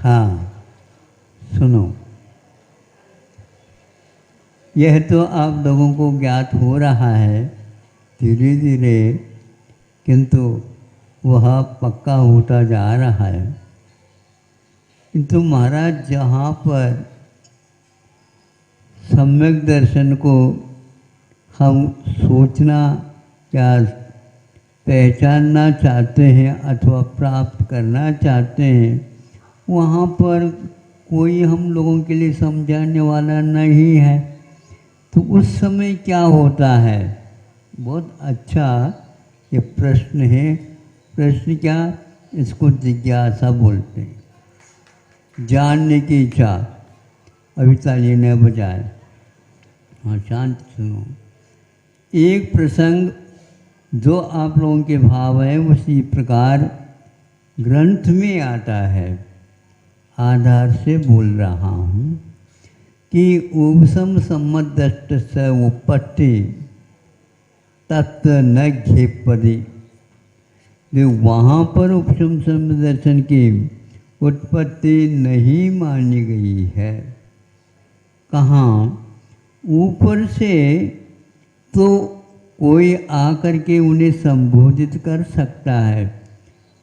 हाँ सुनो, यह तो आप लोगों को ज्ञात हो रहा है धीरे धीरे, किंतु वह पक्का होता जा रहा है। किंतु महाराज जहाँ पर सम्यक दर्शन को हम सोचना या पहचानना चाहते हैं अथवा प्राप्त करना चाहते हैं, वहाँ पर कोई हम लोगों के लिए समझाने वाला नहीं है। तो उस समय क्या होता है? बहुत अच्छा ये प्रश्न है। प्रश्न क्या? इसको जिज्ञासा बोलते हैं, जानने की इच्छा। अभी ताली ने बजाए। हाँ शांत सुनो। एक प्रसंग जो आप लोगों के भाव है उसी प्रकार ग्रंथ में आता है, आधार से बोल रहा हूँ कि उपसम सम्मदष्ट स उपत्ति तत्व न घेपदी। वहाँ पर उपसम सम्मद दर्शन की उत्पत्ति नहीं मानी गई है। कहाँ? ऊपर से तो कोई आकर के उन्हें संबोधित कर सकता है,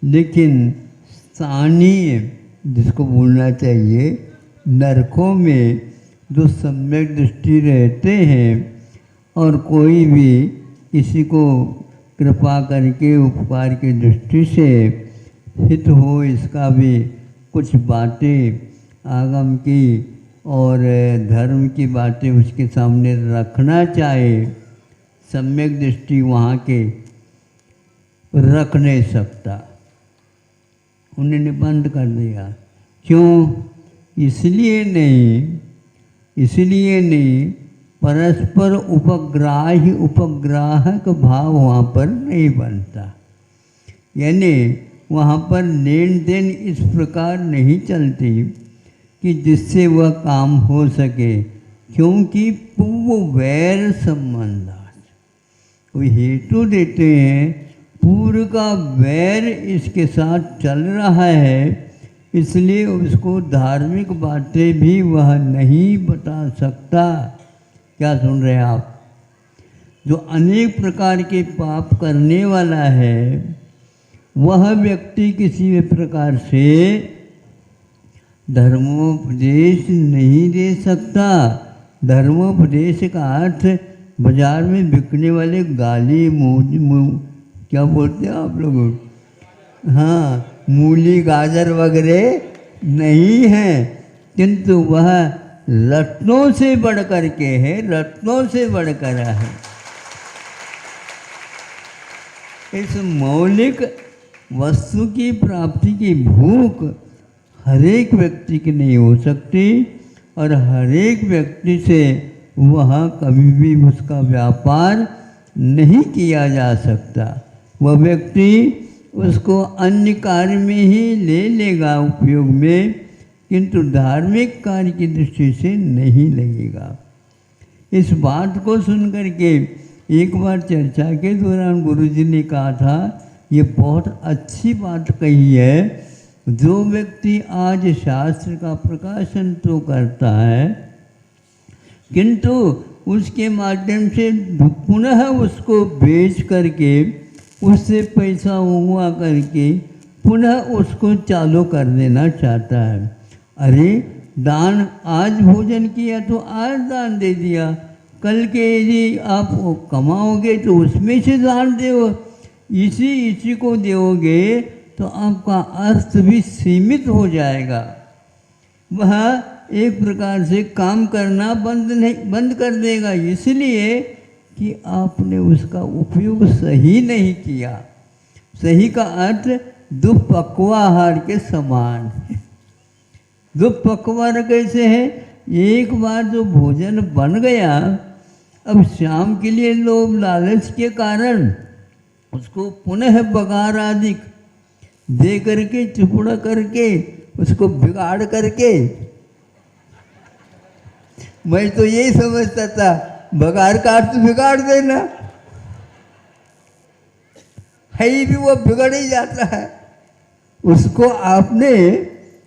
लेकिन स्थानीय जिसको बोलना चाहिए नरकों में जो सम्यक दृष्टि रहते हैं और कोई भी किसी को कृपा करके उपकार की दृष्टि से हित हो, इसका भी कुछ बातें आगम की और धर्म की बातें उसके सामने रखना चाहे, सम्यक दृष्टि वहाँ के रख नहीं सकता। उन्होंने बंद कर दिया। क्यों? इसलिए नहीं परस्पर उपग्राहक भाव वहाँ पर नहीं बनता। यानी वहाँ पर लेन देन इस प्रकार नहीं चलती कि जिससे वह काम हो सके, क्योंकि पूर्व वैर संबंध कोई हेतु देते हैं, पूर्व का वैर इसके साथ चल रहा है, इसलिए उसको धार्मिक बातें भी वह नहीं बता सकता। क्या सुन रहे हैं आप? जो अनेक प्रकार के पाप करने वाला है वह व्यक्ति किसी भी प्रकार से धर्मोपदेश नहीं दे सकता। धर्मोपदेश का अर्थ बाजार में बिकने वाले गाली क्या बोलते हैं आप लोग? हाँ, मूली गाजर वगैरह नहीं है, किंतु वह रत्नों से बढ़कर के है, रत्नों से बढ़कर है। इस मौलिक वस्तु की प्राप्ति की भूख हर एक व्यक्ति की नहीं हो सकती और हर एक व्यक्ति से वह कभी भी उसका व्यापार नहीं किया जा सकता। वह व्यक्ति उसको अन्य कार्य में ही ले लेगा उपयोग में, किंतु धार्मिक कार्य की दृष्टि से नहीं लगेगा। इस बात को सुनकर के एक बार चर्चा के दौरान गुरुजी ने कहा था, ये बहुत अच्छी बात कही है। जो व्यक्ति आज शास्त्र का प्रकाशन तो करता है, किंतु उसके माध्यम से पुनः उसको बेच करके उससे पैसा हुआ करके पुनः उसको चालू कर देना चाहता है। अरे दान, आज भोजन किया तो आज दान दे दिया, कल के यदि आप कमाओगे तो उसमें से दान दो, इसी को दोगे तो आपका अर्थ भी सीमित हो जाएगा। वह एक प्रकार से काम करना बंद कर देगा, इसलिए कि आपने उसका उपयोग सही नहीं किया। सही का अर्थ दुपक्वाहार के समान है। दुपक्वाहार कैसे है? एक बार जो भोजन बन गया, अब शाम के लिए लोभ लालच के कारण उसको पुनः बघार आदि दे करके चुपड़ा करके उसको बिगाड़ करके, मैं तो यही समझता था बघार का अर्थ बिगाड़ देना है, भी वो बिगड़ ही जाता है। उसको आपने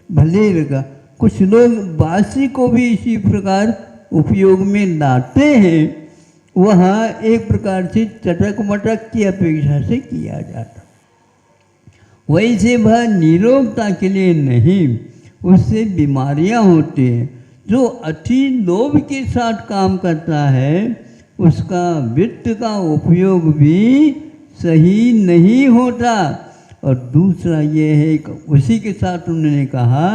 भले लगा। कुछ लोग बासी को भी इसी प्रकार उपयोग में लाते हैं, वह एक प्रकार से चटक मटक की अपेक्षा से किया जाता। वैसे वह निरोगता के लिए नहीं, उससे बीमारियां होती हैं। जो अति लोभ के साथ काम करता है उसका वित्त का उपयोग भी सही नहीं होता। और दूसरा ये है कि उसी के साथ उन्होंने कहा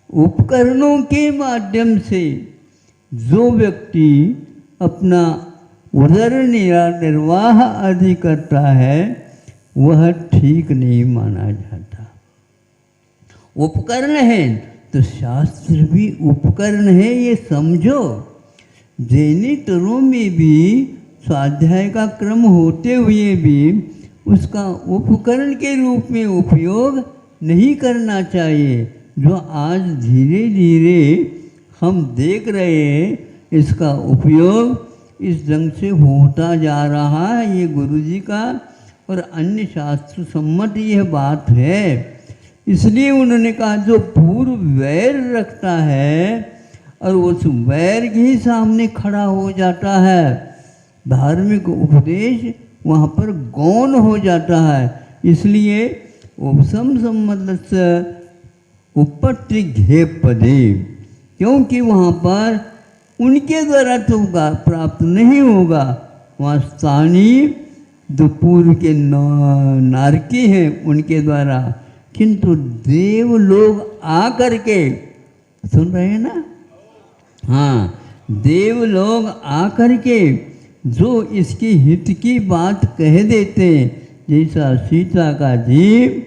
उपकरणों के माध्यम से जो व्यक्ति अपना उदर निर्वाह आदि करता है वह ठीक नहीं माना जाता। उपकरण है तो शास्त्र भी उपकरण है, ये समझो। जैनितरों में भी स्वाध्याय का क्रम होते हुए भी उसका उपकरण के रूप में उपयोग नहीं करना चाहिए। जो आज धीरे धीरे हम देख रहे हैं इसका उपयोग इस ढंग से होता जा रहा है, ये गुरुजी का और अन्य शास्त्र सम्मत यह बात है। इसलिए उन्होंने कहा जो पूर्व वैर रखता है और उस वैर के ही सामने खड़ा हो जाता है, धार्मिक उपदेश वहाँ पर गौण हो जाता है। इसलिए उपसम सम्मतस्य उपपत्ति घेप पदे, क्योंकि वहाँ पर उनके द्वारा तो प्राप्त नहीं होगा। वहाँ स्थानीय जो पूर्व के नारकी हैं उनके द्वारा, किंतु देव लोग आकर के, सुन रहे हैं ना, हाँ, देव लोग आकर के जो इसके हित की बात कह देते हैं, जैसा सीता का जीव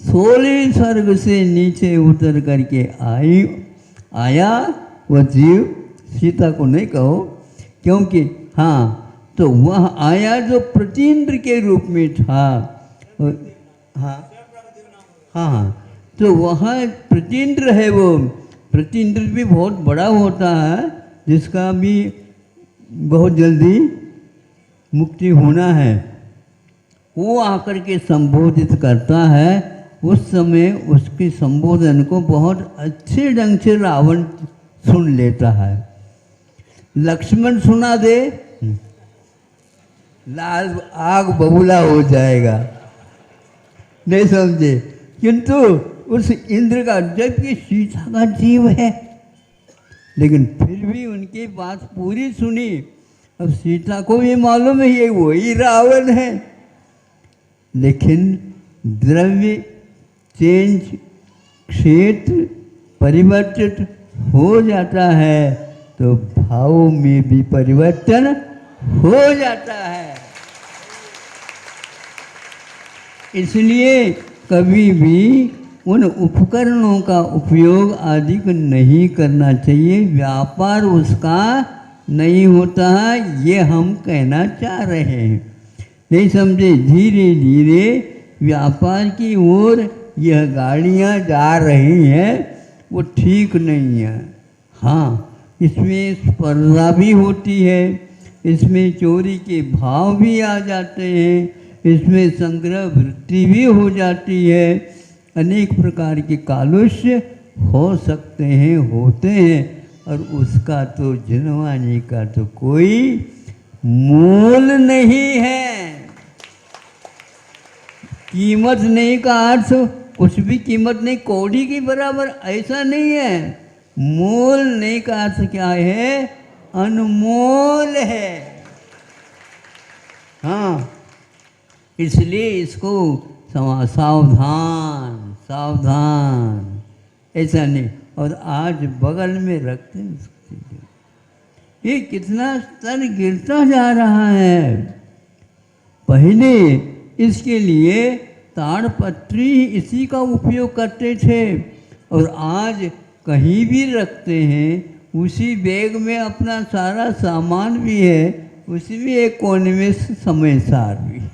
16 स्वर्ग से नीचे उतर करके आया, वह जीव सीता को नहीं कहो, क्योंकि हाँ तो वह आया जो प्रतीन्द्र के रूप में था। हाँ हाँ हाँ, तो वह प्रतीन्द्र है। वो प्रतीन्द्र भी बहुत बड़ा होता है जिसका भी बहुत जल्दी मुक्ति होना है। वो आकर के संबोधित करता है, उस समय उसके संबोधन को बहुत अच्छे ढंग से रावण सुन लेता है। लक्ष्मण सुना दे लाल आग बबूला हो जाएगा, नहीं समझे। किंतु उस इंद्र का, जबकि सीता का जीव है, लेकिन फिर भी उनकी बात पूरी सुनी। अब सीता को भी मालूम है ये वही रावण है, लेकिन द्रव्य चेंज, क्षेत्र परिवर्तित हो जाता है तो भाव में भी परिवर्तन हो जाता है। इसलिए कभी भी उन उपकरणों का उपयोग आदि को नहीं करना चाहिए। व्यापार उसका नहीं होता है, ये हम कहना चाह रहे हैं, नहीं समझे। धीरे धीरे व्यापार की ओर यह गाड़ियाँ जा रही हैं, वो ठीक नहीं है। हाँ, इसमें स्पर्धा भी होती है, इसमें चोरी के भाव भी आ जाते हैं, इसमें संग्रह वृत्ति भी हो जाती है, अनेक प्रकार के कालुष्य हो सकते हैं, होते हैं, और उसका तो जिनवानी का तो कोई मोल नहीं है। कीमत नहीं का अर्थ कुछ भी कीमत नहीं, कौड़ी के बराबर ऐसा नहीं है। मोल नहीं का अर्थ क्या है? अनमोल है। हाँ, इसलिए इसको सावधान सावधान, ऐसा नहीं। और आज बगल में रखते हैं उसको, ये कितना स्तर गिरता जा रहा है। पहले इसके लिए ताड़पत्री इसी का उपयोग करते थे, और आज कहीं भी रखते हैं, उसी बैग में अपना सारा सामान भी है, उसी में एक कोने में समय सार भी है।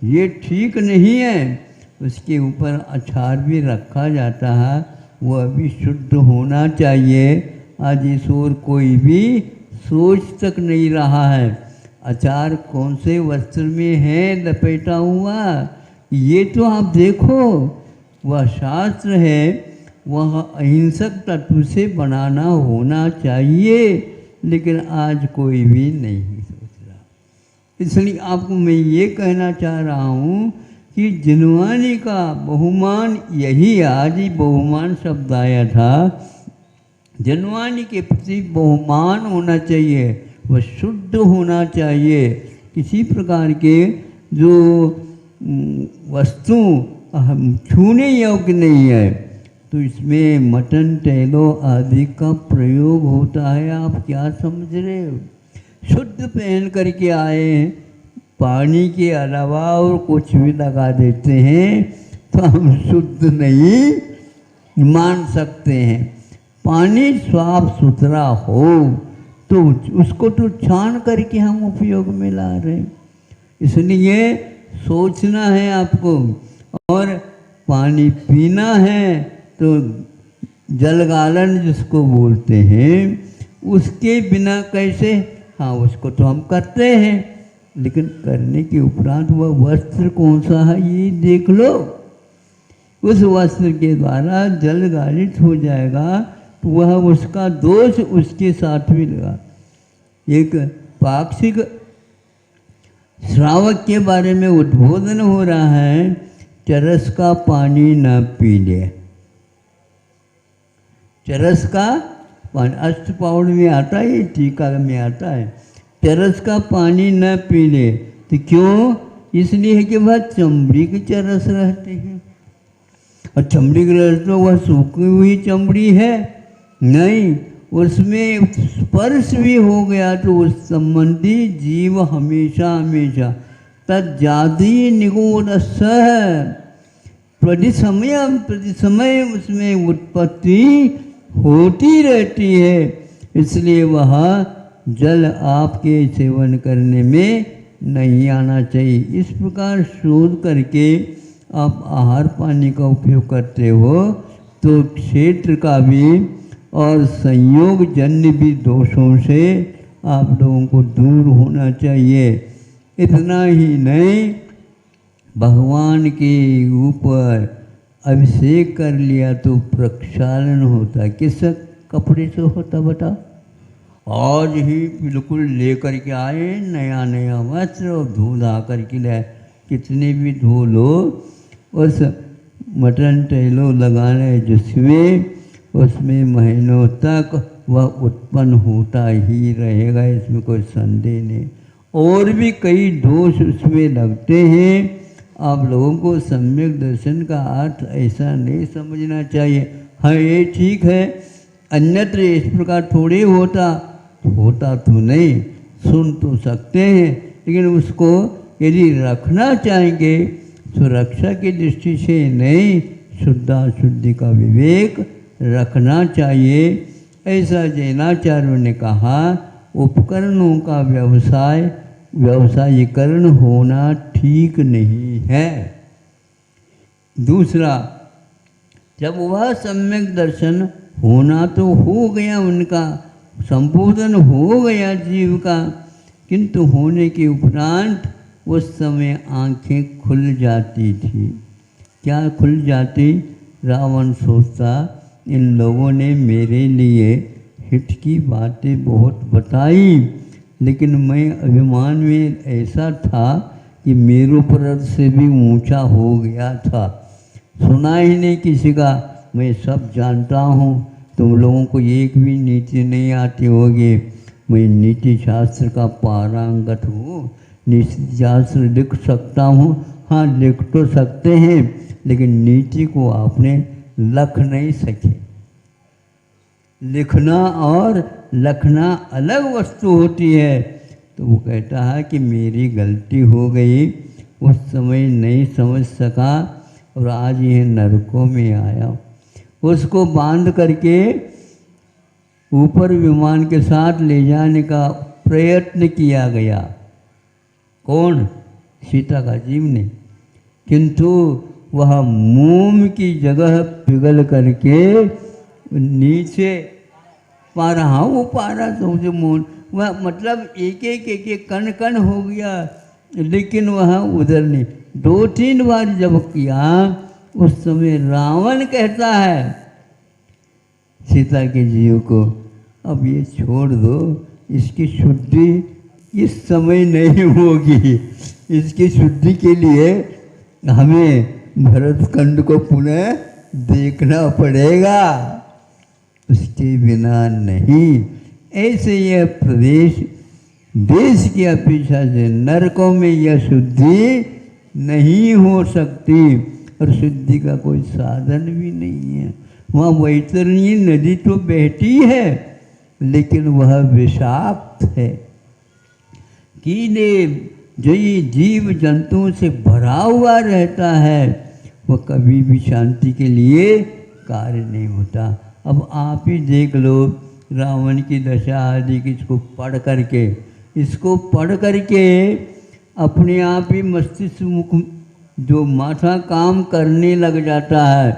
ये ठीक नहीं है। उसके ऊपर अचार भी रखा जाता है, वह भी शुद्ध होना चाहिए। आज इस ओर कोई भी सोच तक नहीं रहा है। अचार कौन से वस्त्र में है लपेटा हुआ, ये तो आप देखो। वह शास्त्र है वह अहिंसक तत्व से बनाना होना चाहिए, लेकिन आज कोई भी नहीं सोच रहा। इसलिए आपको मैं ये कहना चाह रहा हूँ कि जिनवानी का बहुमान, यही आज ही बहुमान शब्द आया था, जिनवानी के प्रति बहुमान होना चाहिए, वह शुद्ध होना चाहिए। किसी प्रकार के जो वस्तु छूने योग्य नहीं है, तो इसमें मटन तेलों आदि का प्रयोग होता है। आप क्या समझ रहे हो? शुद्ध पहन करके आए हैं, पानी के अलावा और कुछ भी लगा देते हैं तो हम शुद्ध नहीं मान सकते हैं। पानी साफ सुथरा हो तो उसको तो छान करके हम उपयोग में ला रहे हैं। इसलिए सोचना है आपको, और पानी पीना है तो जलगालन जिसको बोलते हैं, उसके बिना कैसे? हाँ, उसको तो हम करते हैं, लेकिन करने के उपरांत वह वस्त्र कौन सा है ये देख लो। उस वस्त्र के द्वारा जल गालित हो जाएगा तो वह उसका दोष उसके साथ भी लगा। एक पाक्षिक श्रावक के बारे में उद्बोधन हो रहा है, चरस का पानी न पी ले। चरस का पानी अष्टपौड़ में आता है, टीका में आता है, चरस का पानी न पी ले। तो क्यों? इसलिए है कि वह चमड़ी की चरस रहती है, और चमड़ी की रस तो वह सूखी हुई चमड़ी है नहीं, उसमें स्पर्श भी हो गया तो उस संबंधी जीव हमेशा हमेशा तज्जादी निगूढ़ सह प्रतिसमय उसमें उत्पत्ति होती रहती है। इसलिए वह जल आपके सेवन करने में नहीं आना चाहिए। इस प्रकार शोध करके आप आहार पानी का उपयोग करते हो तो क्षेत्र का भी और संयोग जन्य भी दोषों से आप लोगों को दूर होना चाहिए। इतना ही नहीं, भगवान के ऊपर अभिषेक कर लिया तो प्रक्षालन होता है। किस कपड़े से होता बता? आज ही बिल्कुल लेकर के आए नया नया वस्त्र और धो धा करके लाए, कितने भी धो लो, उस मटन तेलों लगाने जिसमें उसमें महीनों तक वह उत्पन्न होता ही रहेगा, इसमें कोई संदेह नहीं। और भी कई दोष उसमें लगते हैं। आप लोगों को सम्यक दर्शन का अर्थ ऐसा नहीं समझना चाहिए। हाँ, ये ठीक है, अन्यत्र इस प्रकार थोड़ी होता तो नहीं, सुन तो सकते हैं, लेकिन उसको यदि रखना चाहेंगे सुरक्षा की दृष्टि से नहीं, शुद्धाशुद्धि का विवेक रखना चाहिए। ऐसा जैनाचार्यों ने कहा, उपकरणों का व्यवसायीकरण होना ठीक नहीं है। दूसरा, जब वह सम्यक दर्शन होना तो हो गया, उनका संबोधन हो गया जीव का, किंतु होने के उपरांत उस समय आंखें खुल जाती थी। क्या खुल जाती? रावण सोचता इन लोगों ने मेरे लिए हित की बातें बहुत बताई, लेकिन मैं अभिमान में ऐसा था कि मेरु पर्वत से भी ऊंचा हो गया था। सुना ही नहीं किसी का, मैं सब जानता हूँ। तुम लोगों को एक भी नीति नहीं आती होगी। मैं नीति शास्त्र का पारंगत हूँ, नीति शास्त्र लिख सकता हूँ। हाँ, लिख तो सकते हैं, लेकिन नीति को आपने लख नहीं सके। लिखना और लखना अलग वस्तु होती है। तो वो कहता है कि मेरी गलती हो गई, उस समय नहीं समझ सका और आज यह नरकों में आया। उसको बांध करके ऊपर विमान के साथ ले जाने का प्रयत्न किया गया। कौन? सीता का जीव ने। किंतु वह मोम की जगह पिघल करके नीचे पारा, हाँ वो पारा समझो मोम, वह मतलब एक एक कण कण हो गया, लेकिन वह उधर नहीं। 2-3 बार जब किया उस समय रावण कहता है सीता के जीव को, अब ये छोड़ दो, इसकी शुद्धि इस समय नहीं होगी, इसकी शुद्धि के लिए हमें भरतखंड को पुनः देखना पड़ेगा, उसके बिना नहीं। ऐसे यह प्रदेश देश की अपेक्षा से नरकों में यह शुद्धि नहीं हो सकती, और शुद्धि का कोई साधन भी नहीं है। वहाँ वैतरणी नदी तो बहती है, लेकिन वह विषाक्त है। कीड़े जो ये जीव जंतुओं से भरा हुआ रहता है, वह कभी भी शांति के लिए कार्य नहीं होता। अब आप ही देख लो रावण की दशा आदि की, इसको पढ़ करके अपने आप ही मस्तिष्क मुख जो माथा काम करने लग जाता है।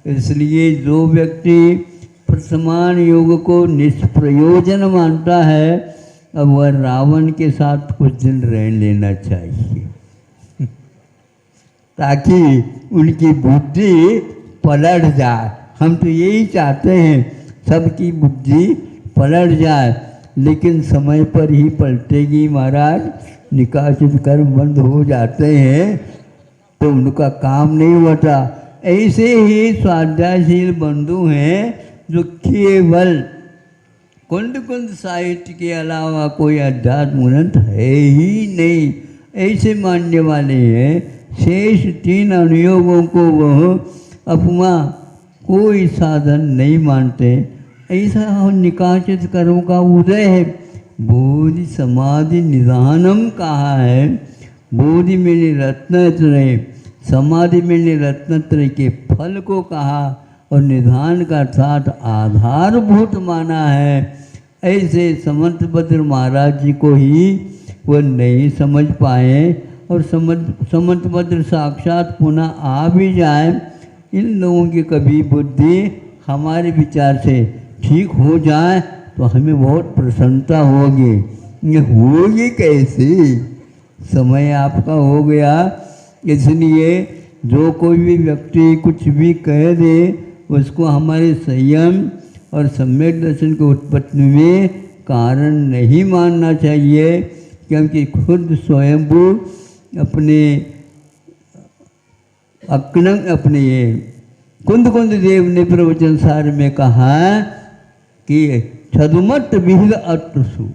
इसलिए जो व्यक्ति प्रसमान योग को निष्प्रयोजन मानता है, अब वह रावण के साथ कुछ दिन रह लेना चाहिए ताकि उनकी बुद्धि पलट जाए। हम तो यही चाहते हैं सबकी बुद्धि पलट जाए, लेकिन समय पर ही पलटेगी महाराज। निकासित कर्म बंद हो जाते हैं तो उनका काम नहीं होता। ऐसे ही स्वाध्यायशील बंधु हैं जो केवल कुंद कुंद साहित्य के अलावा कोई अध्यात्म ग्रंथ है ही नहीं, ऐसे मानने वाले हैं। शेष 3 अनुयोगों को वह अपना कोई साधन नहीं मानते। ऐसा निकासित कर्म का उदय है। बोधि समाधि निधानम कहा है। बोधि में रत्नत्रय, समाधि में रत्नत्रय के फल को कहा, और निधान का अर्थात आधारभूत माना है। ऐसे समंतभद्र महाराज जी को ही वो नहीं समझ पाए, और समंतभद्र साक्षात पुनः आ भी जाए, इन लोगों की कभी बुद्धि हमारे विचार से ठीक हो जाए तो हमें बहुत प्रसन्नता होगी। ये होगी कैसे? समय आपका हो गया, इसलिए जो कोई भी व्यक्ति कुछ भी कह दे उसको हमारे संयम और सम्यक दर्शन की उत्पत्ति में कारण नहीं मानना चाहिए, क्योंकि खुद स्वयंभू अपने अपने कुंद कुंद देव ने प्रवचन सार में कहा कि छदमत विहित अत्रसु,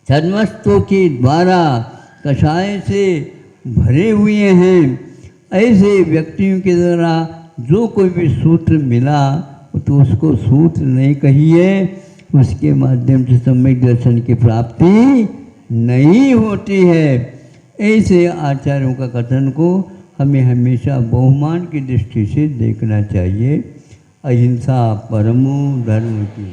छदमस्तों के द्वारा कषाय से भरे हुए हैं। ऐसे व्यक्तियों के द्वारा जो कोई भी सूत्र मिला तो उसको सूत्र नहीं कहिए, उसके माध्यम से सम्यक दर्शन की प्राप्ति नहीं होती है। ऐसे आचार्यों का कथन को हमें हमेशा बहुमान की दृष्टि से देखना चाहिए। अहिंसा परमो धर्म की।